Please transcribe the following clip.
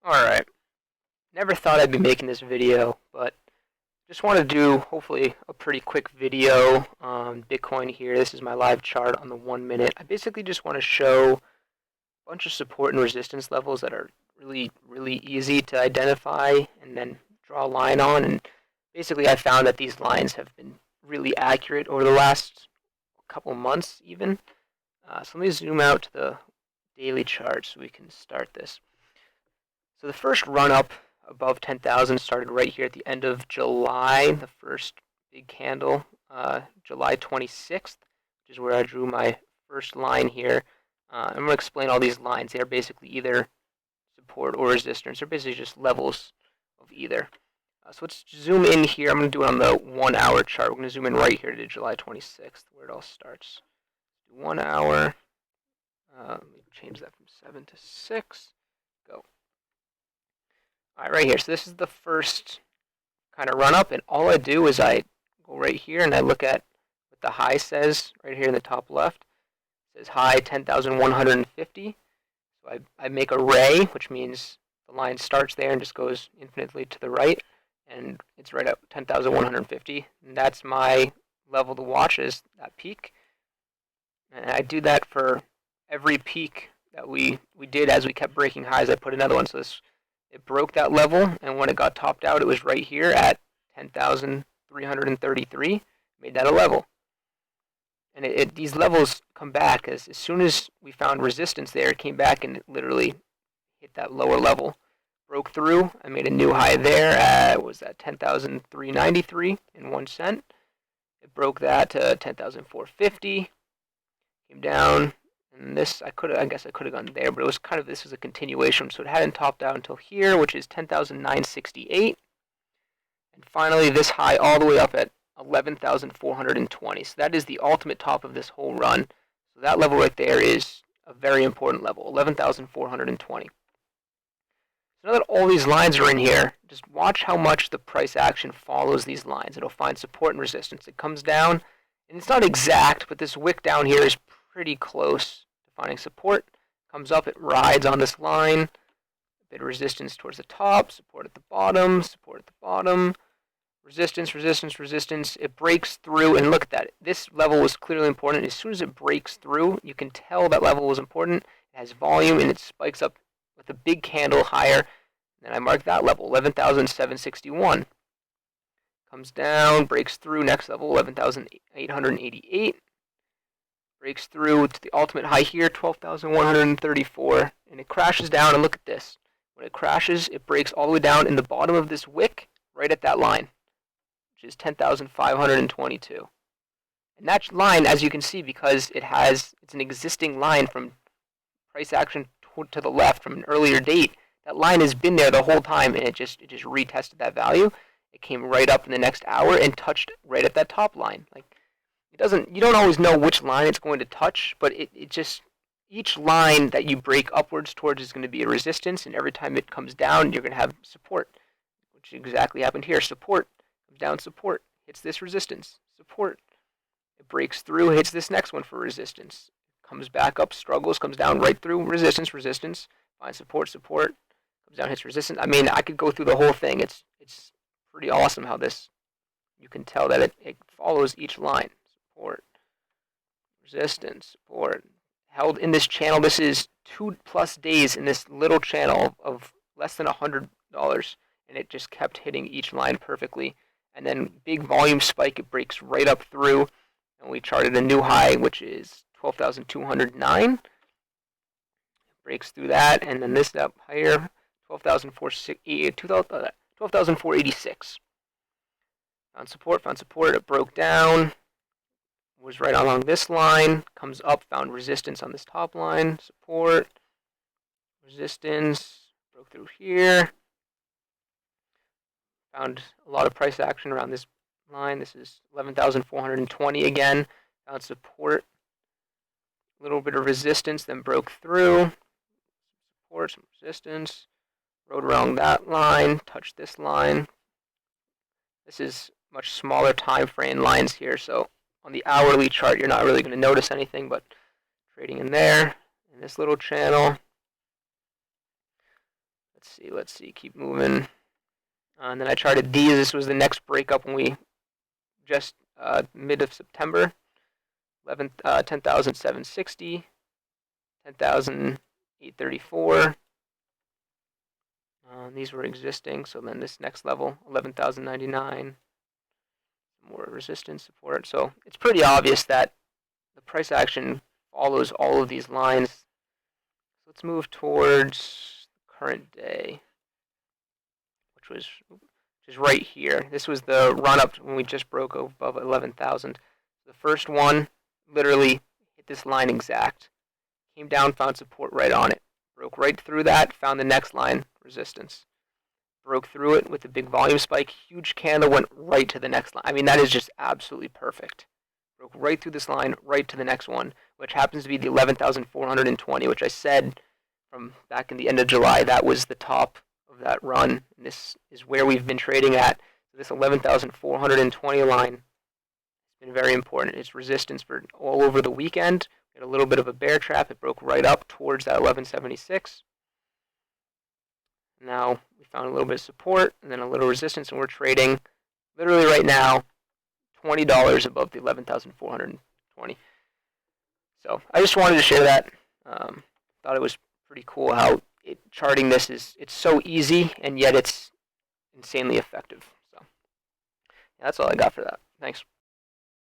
Alright, never thought I'd be making this video, but just want to do hopefully a pretty quick video on Bitcoin here. This is my live chart on the 1 minute. I basically just want to show a bunch of support and resistance levels that are really easy to identify and then draw a line on. And basically I found that these lines have been really accurate over the last couple months even. So let me zoom out to the daily chart so we can start this. So the first run up above 10,000 started right here at the end of July, the first big candle, July 26th, which is where I drew my first line here. I'm going to explain all these lines. They're basically either support or resistance. They're basically just levels of either. So let's zoom in here. I'm going to do it on the 1 hour chart. We're going to zoom in right here to July 26th, where it all starts. 1 hour. Let me change that from 7 to 6. Go. Alright, right here. So this is the first kind of run up, and all I do is I go right here and I look at what the high says right here in the top left. It says high 10,150. So I make a ray, which means the line starts there and just goes infinitely to the right, and it's right at 10,150. And that's my level to watch, is that peak. And I do that for every peak that we did as we kept breaking highs. I put another one. So it broke that level, and when it got topped out, it was right here at 10,333. Made that a level. And these levels come back as soon as we found resistance there, it came back and it literally hit that lower level. Broke through. I made a new high there at, was that 10,393 and 1 cent. It broke that to 10,450. Came down. And this, I guess I could have gone there, but it was kind of, this was a continuation, so it hadn't topped out until here, which is 10,968. And finally, this high all the way up at 11,420. So that is the ultimate top of this whole run. So that level right there is a very important level, 11,420. So now that all these lines are in here, just watch how much the price action follows these lines. It'll find support and resistance. It comes down, and it's not exact, but this wick down here is pretty close to finding support. Comes up, it rides on this line. A bit of resistance towards the top, support at the bottom, support at the bottom. Resistance, resistance, resistance. It breaks through, and look at that. This level was clearly important. As soon as it breaks through, you can tell that level was important. It has volume, and it spikes up with a big candle higher. And I mark that level, 11,761. Comes down, breaks through, next level, 11,888. Breaks through to the ultimate high here, 12,134, and it crashes down, and look at this. When it crashes, it breaks all the way down in the bottom of this wick, right at that line, which is 10,522. And that line, as you can see, because it's an existing line from price action to the left from an earlier date, that line has been there the whole time, and it just retested that value. It came right up in the next hour and touched right at that top line. You don't always know which line it's going to touch, but each line that you break upwards towards is going to be a resistance, and every time it comes down, you're going to have support, which exactly happened here. Support, comes down, support, hits this resistance, support. It breaks through, hits this next one for resistance. Comes back up, struggles, comes down right through, resistance, resistance, finds support, support, comes down, hits resistance. I mean, I could go through the whole thing. It's pretty awesome how you can tell that it follows each line. Support, resistance, support. Held in this channel. This is 2+ days in this little channel of less than $100, and it just kept hitting each line perfectly. And then big volume spike, it breaks right up through, and we charted a new high, which is 12,209. Breaks through that, and then this up higher, 12,486. Found support, it broke down. Was right along this line, comes up, found resistance on this top line, support, resistance, broke through here, found a lot of price action around this line. This is 11,420 again, found support, a little bit of resistance, then broke through, support, some resistance, rode around that line, touched this line. This is much smaller time frame lines here, so on the hourly chart, you're not really going to notice anything, but trading in there, in this little channel. Let's let's see, keep moving. And then I charted these. This was the next breakup when we just mid of September. 10,760, 10,834. These were existing, so then this next level, 11,099. More resistance support. So it's pretty obvious that the price action follows all of these lines. So let's move towards the current day, which is right here. This was the run up when we just broke above 11,000. The first one literally hit this line exact. Came down, found support right on it. Broke right through that, found the next line, resistance. Broke through it with a big volume spike. Huge candle, went right to the next line. I mean, that is just absolutely perfect. Broke right through this line, right to the next one, which happens to be the 11,420, which I said from back in the end of July, that was the top of that run. And this is where we've been trading at. So this 11,420 line has been very important. It's resistance for all over the weekend. We had a little bit of a bear trap. It broke right up towards that 1176. Now we found a little bit of support and then a little resistance, and we're trading literally right now $20 above the 11,420. So I just wanted to share that. Thought it was pretty cool how charting this it's so easy and yet it's insanely effective. So yeah, that's all I got for that. Thanks.